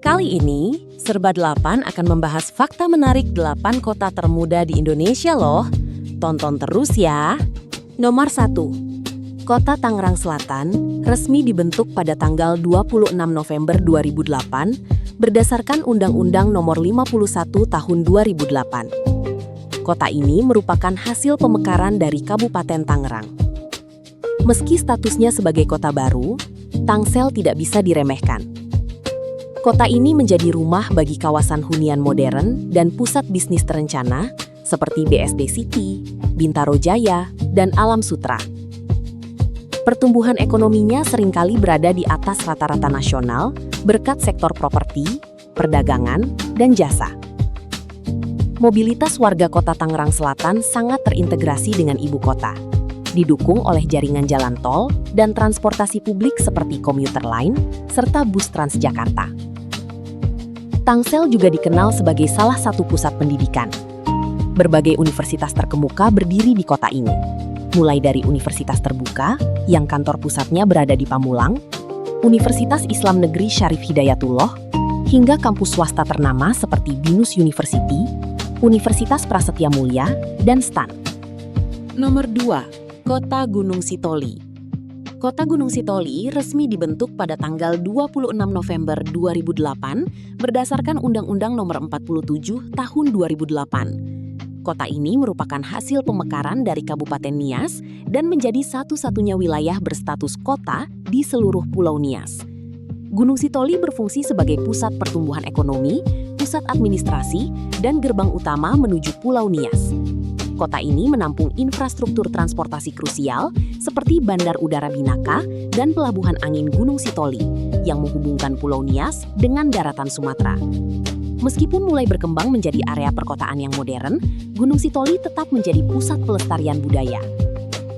Kali ini, Serba 8 akan membahas fakta menarik 8 kota termuda di Indonesia loh. Tonton terus ya. Nomor 1. Kota Tangerang Selatan resmi dibentuk pada tanggal 26 November 2008 berdasarkan Undang-Undang Nomor 51 Tahun 2008. Kota ini merupakan hasil pemekaran dari Kabupaten Tangerang. Meski statusnya sebagai kota baru, Tangsel tidak bisa diremehkan. Kota ini menjadi rumah bagi kawasan hunian modern dan pusat bisnis terencana seperti BSD City, Bintaro Jaya, dan Alam Sutera. Pertumbuhan ekonominya seringkali berada di atas rata-rata nasional berkat sektor properti, perdagangan, dan jasa. Mobilitas warga kota Tangerang Selatan sangat terintegrasi dengan ibu kota, didukung oleh jaringan jalan tol dan transportasi publik seperti komuter lain serta bus Transjakarta. Tangsel juga dikenal sebagai salah satu pusat pendidikan. Berbagai universitas terkemuka berdiri di kota ini, mulai dari Universitas Terbuka yang kantor pusatnya berada di Pamulang, Universitas Islam Negeri Syarif Hidayatullah, hingga kampus swasta ternama seperti BINUS University, Universitas Prasetya Mulia, dan STAN. Nomor 2. Kota Gunung Sitoli. Kota Gunung Sitoli resmi dibentuk pada tanggal 26 November 2008 berdasarkan Undang-Undang Nomor 47 Tahun 2008. Kota ini merupakan hasil pemekaran dari Kabupaten Nias dan menjadi satu-satunya wilayah berstatus kota di seluruh Pulau Nias. Gunung Sitoli berfungsi sebagai pusat pertumbuhan ekonomi, pusat administrasi, dan gerbang utama menuju Pulau Nias. Kota ini menampung infrastruktur transportasi krusial seperti Bandar Udara Binaka dan Pelabuhan Angin Gunung Sitoli yang menghubungkan Pulau Nias dengan daratan Sumatera. Meskipun mulai berkembang menjadi area perkotaan yang modern, Gunung Sitoli tetap menjadi pusat pelestarian budaya.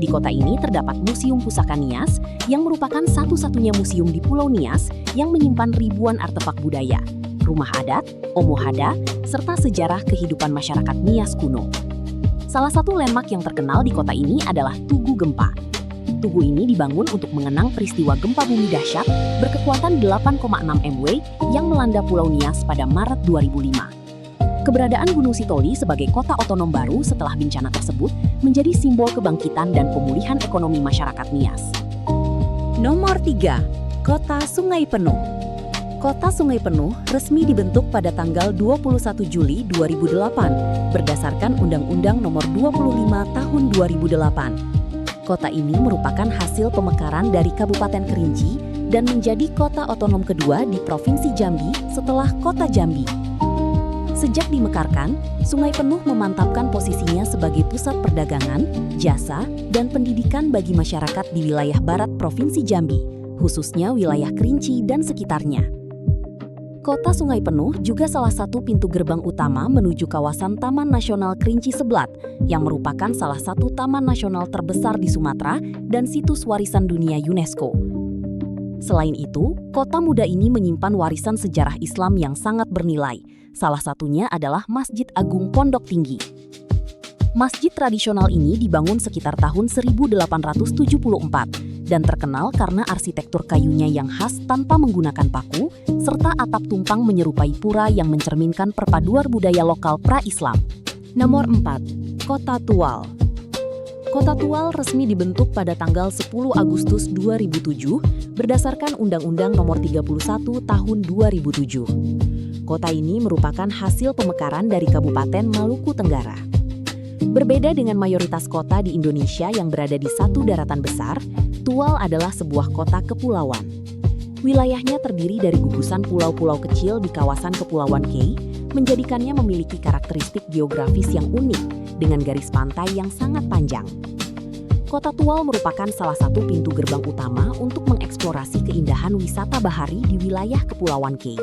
Di kota ini terdapat Museum Pusaka Nias yang merupakan satu-satunya museum di Pulau Nias yang menyimpan ribuan artefak budaya, rumah adat, omohada, serta sejarah kehidupan masyarakat Nias kuno. Salah satu landmark yang terkenal di kota ini adalah Tugu Gempa. Tugu ini dibangun untuk mengenang peristiwa gempa bumi dahsyat berkekuatan 8,6 MW yang melanda Pulau Nias pada Maret 2005. Keberadaan Gunung Sitoli sebagai kota otonom baru setelah bencana tersebut menjadi simbol kebangkitan dan pemulihan ekonomi masyarakat Nias. Nomor 3. Kota Sungai Penuh. Kota Sungai Penuh resmi dibentuk pada tanggal 21 Juli 2008 berdasarkan Undang-Undang Nomor 25 Tahun 2008. Kota ini merupakan hasil pemekaran dari Kabupaten Kerinci dan menjadi kota otonom kedua di Provinsi Jambi setelah Kota Jambi. Sejak dimekarkan, Sungai Penuh memantapkan posisinya sebagai pusat perdagangan, jasa, dan pendidikan bagi masyarakat di wilayah barat Provinsi Jambi, khususnya wilayah Kerinci dan sekitarnya. Kota Sungai Penuh juga salah satu pintu gerbang utama menuju kawasan Taman Nasional Kerinci Seblat, yang merupakan salah satu taman nasional terbesar di Sumatera dan situs warisan dunia UNESCO. Selain itu, kota muda ini menyimpan warisan sejarah Islam yang sangat bernilai. Salah satunya adalah Masjid Agung Pondok Tinggi. Masjid tradisional ini dibangun sekitar tahun 1874 dan terkenal karena arsitektur kayunya yang khas tanpa menggunakan paku, serta atap tumpang menyerupai pura yang mencerminkan perpaduan budaya lokal pra-Islam. Nomor 4. Kota Tual. Kota Tual resmi dibentuk pada tanggal 10 Agustus 2007 berdasarkan Undang-Undang Nomor 31 Tahun 2007. Kota ini merupakan hasil pemekaran dari Kabupaten Maluku Tenggara. Berbeda dengan mayoritas kota di Indonesia yang berada di satu daratan besar, Tual adalah sebuah kota kepulauan. Wilayahnya terdiri dari gugusan pulau-pulau kecil di kawasan Kepulauan Kei, menjadikannya memiliki karakteristik geografis yang unik dengan garis pantai yang sangat panjang. Kota Tual merupakan salah satu pintu gerbang utama untuk mengeksplorasi keindahan wisata bahari di wilayah Kepulauan Kei.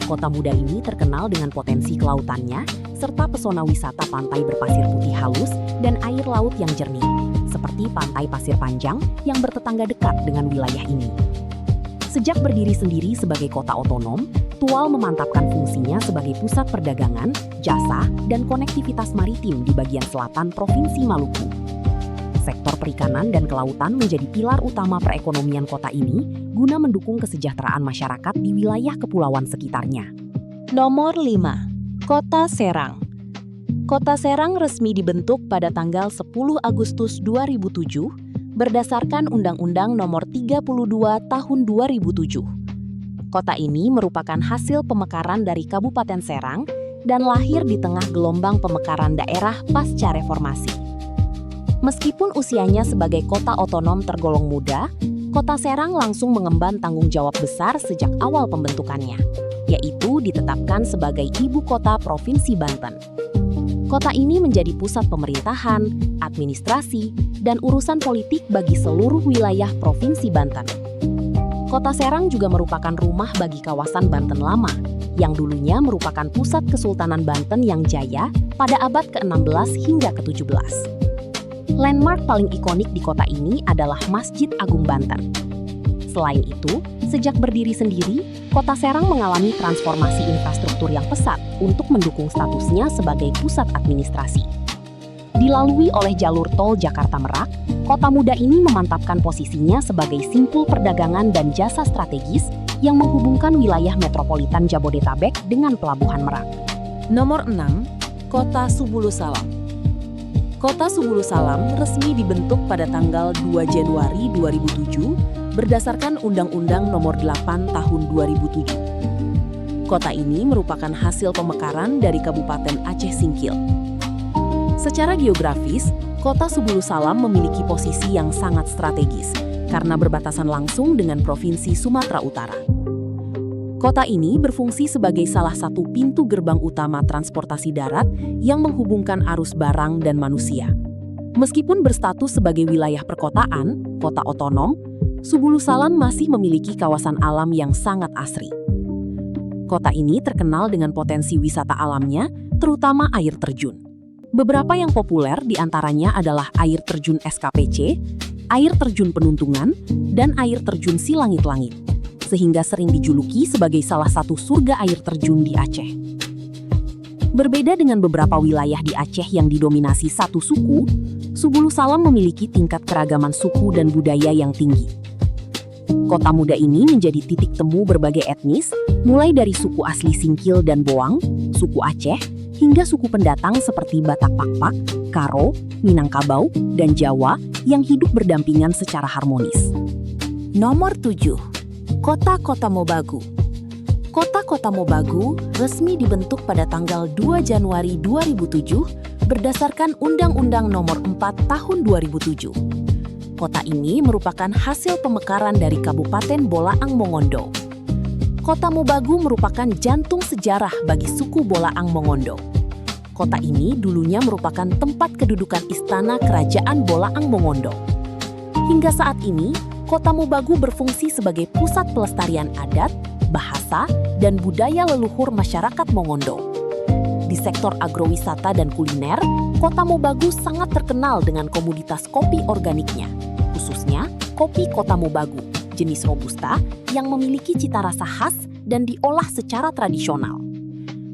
Kota muda ini terkenal dengan potensi kelautannya, serta pesona wisata pantai berpasir putih halus dan air laut yang jernih, seperti Pantai Pasir Panjang yang bertetangga dekat dengan wilayah ini. Sejak berdiri sendiri sebagai kota otonom, Tual memantapkan fungsinya sebagai pusat perdagangan, jasa, dan konektivitas maritim di bagian selatan Provinsi Maluku. Sektor perikanan dan kelautan menjadi pilar utama perekonomian kota ini guna mendukung kesejahteraan masyarakat di wilayah kepulauan sekitarnya. Nomor 5. Kota Serang. Kota Serang resmi dibentuk pada tanggal 10 Agustus 2007 berdasarkan Undang-Undang Nomor 32 Tahun 2007. Kota ini merupakan hasil pemekaran dari Kabupaten Serang dan lahir di tengah gelombang pemekaran daerah pasca reformasi. Meskipun usianya sebagai kota otonom tergolong muda, Kota Serang langsung mengemban tanggung jawab besar sejak awal pembentukannya, yaitu ditetapkan sebagai ibu kota Provinsi Banten. Kota ini menjadi pusat pemerintahan, administrasi, dan urusan politik bagi seluruh wilayah Provinsi Banten. Kota Serang juga merupakan rumah bagi kawasan Banten Lama, yang dulunya merupakan pusat Kesultanan Banten yang jaya pada abad ke-16 hingga ke-17. Landmark paling ikonik di kota ini adalah Masjid Agung Banten. Selain itu, sejak berdiri sendiri, Kota Serang mengalami transformasi infrastruktur yang pesat untuk mendukung statusnya sebagai pusat administrasi. Dilalui oleh jalur tol Jakarta-Merak, kota muda ini memantapkan posisinya sebagai simpul perdagangan dan jasa strategis yang menghubungkan wilayah metropolitan Jabodetabek dengan Pelabuhan Merak. Nomor 6. Kota Subulu Salam. Kota Subulu Salam resmi dibentuk pada tanggal 2 Januari 2007 berdasarkan Undang-Undang Nomor 8 Tahun 2007. Kota ini merupakan hasil pemekaran dari Kabupaten Aceh Singkil. Secara geografis, Kota Subulu Salam memiliki posisi yang sangat strategis karena berbatasan langsung dengan Provinsi Sumatera Utara. Kota ini berfungsi sebagai salah satu pintu gerbang utama transportasi darat yang menghubungkan arus barang dan manusia. Meskipun berstatus sebagai wilayah perkotaan, kota otonom, Subulu Salam masih memiliki kawasan alam yang sangat asri. Kota ini terkenal dengan potensi wisata alamnya, terutama air terjun. Beberapa yang populer diantaranya adalah air terjun SKPC, air terjun Penuntungan, dan air terjun Silangit-Langit, sehingga sering dijuluki sebagai salah satu surga air terjun di Aceh. Berbeda dengan beberapa wilayah di Aceh yang didominasi satu suku, Subulu Salam memiliki tingkat keragaman suku dan budaya yang tinggi. Kota muda ini menjadi titik temu berbagai etnis, mulai dari suku asli Singkil dan Boang, suku Aceh, hingga suku pendatang seperti Batak Pakpak, Karo, Minangkabau, dan Jawa yang hidup berdampingan secara harmonis. Nomor 7. Kota Kotamobagu. Kota Kotamobagu resmi dibentuk pada tanggal 2 Januari 2007 berdasarkan Undang-Undang Nomor 4 Tahun 2007. Kota ini merupakan hasil pemekaran dari Kabupaten Bolaang Mongondo. Kotamobagu merupakan jantung sejarah bagi suku Bolaang Mongondo. Kota ini dulunya merupakan tempat kedudukan istana Kerajaan Bolaang Mongondo. Hingga saat ini, Kotamobagu berfungsi sebagai pusat pelestarian adat, bahasa, dan budaya leluhur masyarakat Mongondo. Di sektor agrowisata dan kuliner, Kotamobagu sangat terkenal dengan komoditas kopi organiknya, khususnya kopi Kotamobagu, jenis Robusta yang memiliki cita rasa khas dan diolah secara tradisional.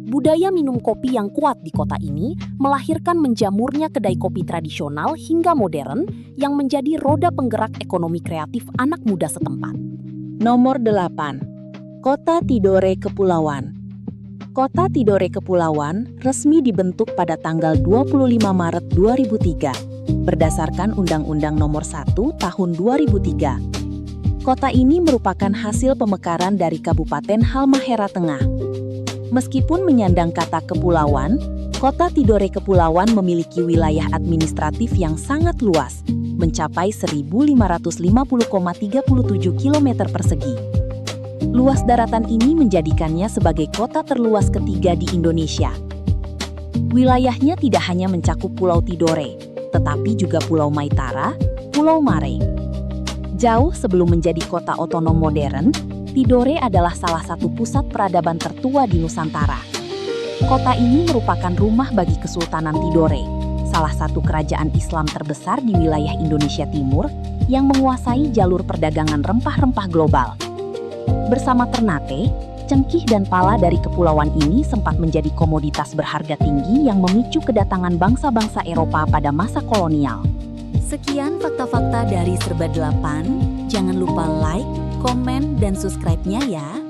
Budaya minum kopi yang kuat di kota ini melahirkan menjamurnya kedai kopi tradisional hingga modern yang menjadi roda penggerak ekonomi kreatif anak muda setempat. Nomor 8. Kota Tidore Kepulauan. Kota Tidore Kepulauan resmi dibentuk pada tanggal 25 Maret 2003 berdasarkan Undang-Undang Nomor 1 Tahun 2003. Kota ini merupakan hasil pemekaran dari Kabupaten Halmahera Tengah. Meskipun menyandang kata kepulauan, Kota Tidore Kepulauan memiliki wilayah administratif yang sangat luas, mencapai 1.550,37 km persegi. Luas daratan ini menjadikannya sebagai kota terluas ketiga di Indonesia. Wilayahnya tidak hanya mencakup Pulau Tidore, tetapi juga Pulau Maitara, Pulau Mare. Jauh sebelum menjadi kota otonom modern, Tidore adalah salah satu pusat peradaban tertua di Nusantara. Kota ini merupakan rumah bagi Kesultanan Tidore, salah satu kerajaan Islam terbesar di wilayah Indonesia Timur yang menguasai jalur perdagangan rempah-rempah global. Bersama Ternate, cengkih dan pala dari kepulauan ini sempat menjadi komoditas berharga tinggi yang memicu kedatangan bangsa-bangsa Eropa pada masa kolonial. Sekian fakta-fakta dari Serba 8. Jangan lupa like, komen, dan subscribe-nya ya.